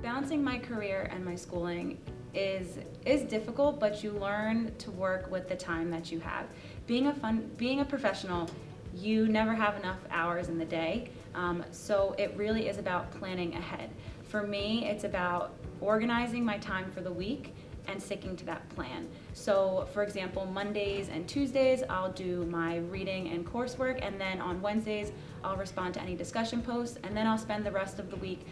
Balancing my career and my schooling is difficult, but you learn to work with the time that you have. Being a professional, you never have enough hours in the day, so it really is about planning ahead. For me, it's about organizing my time for the week and sticking to that plan. So for example, Mondays and Tuesdays, I'll do my reading and coursework, and then on Wednesdays, I'll respond to any discussion posts, and then I'll spend the rest of the week,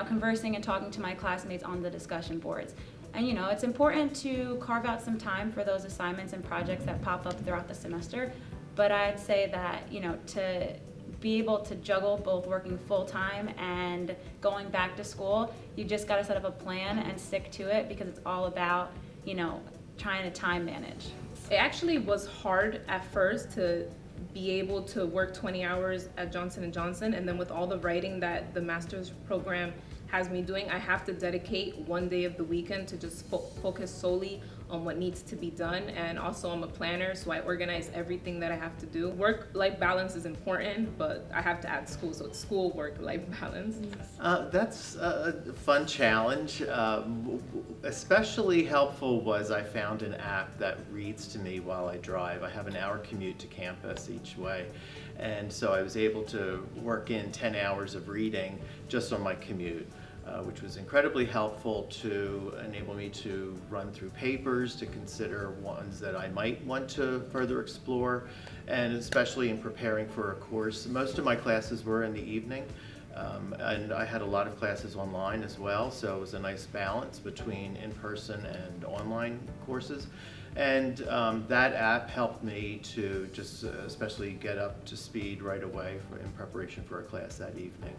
conversing and talking to my classmates on the discussion boards. And it's important to carve out some time for those assignments and projects that pop up throughout the semester, but I'd say that, to be able to juggle both working full-time and going back to school, you just got to set up a plan and stick to it, because it's all about, trying to time manage. It actually was hard at first to be able to work 20 hours at Johnson & Johnson, and then with all the writing that the master's program has me doing, I have to dedicate one day of the weekend to just focus solely on what needs to be done. And also I'm a planner, so I organize everything that I have to do. Work-life balance is important, but I have to add school, so it's school, work-life balance. That's a fun challenge. Especially helpful was I found an app that reads to me while I drive. I have an hour commute to campus each way, and so I was able to work in 10 hours of reading just on my commute. Which was incredibly helpful to enable me to run through papers, to consider ones that I might want to further explore, and especially in preparing for a course. Most of my classes were in the evening, and I had a lot of classes online as well, so it was a nice balance between in-person and online courses. And that app helped me to just especially get up to speed right away in preparation for a class that evening.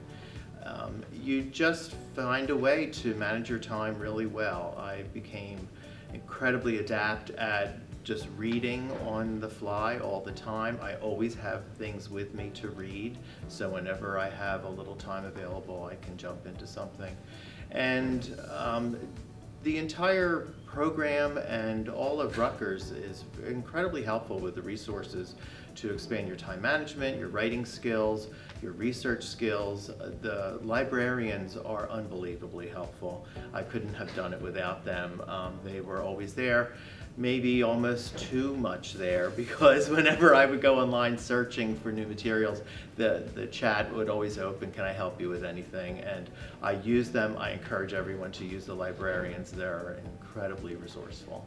You just find a way to manage your time really well. I became incredibly adept at just reading on the fly all the time. I always have things with me to read, so whenever I have a little time available, I can jump into something. And the entire program and all of Rutgers is incredibly helpful with the resources to expand your time management, your writing skills, your research skills. The librarians are unbelievably helpful. I couldn't have done it without them. They were always there, maybe almost too much there, because whenever I would go online searching for new materials, the chat would always open, "Can I help you with anything?" And I use them. I encourage everyone to use the librarians. They're incredibly resourceful.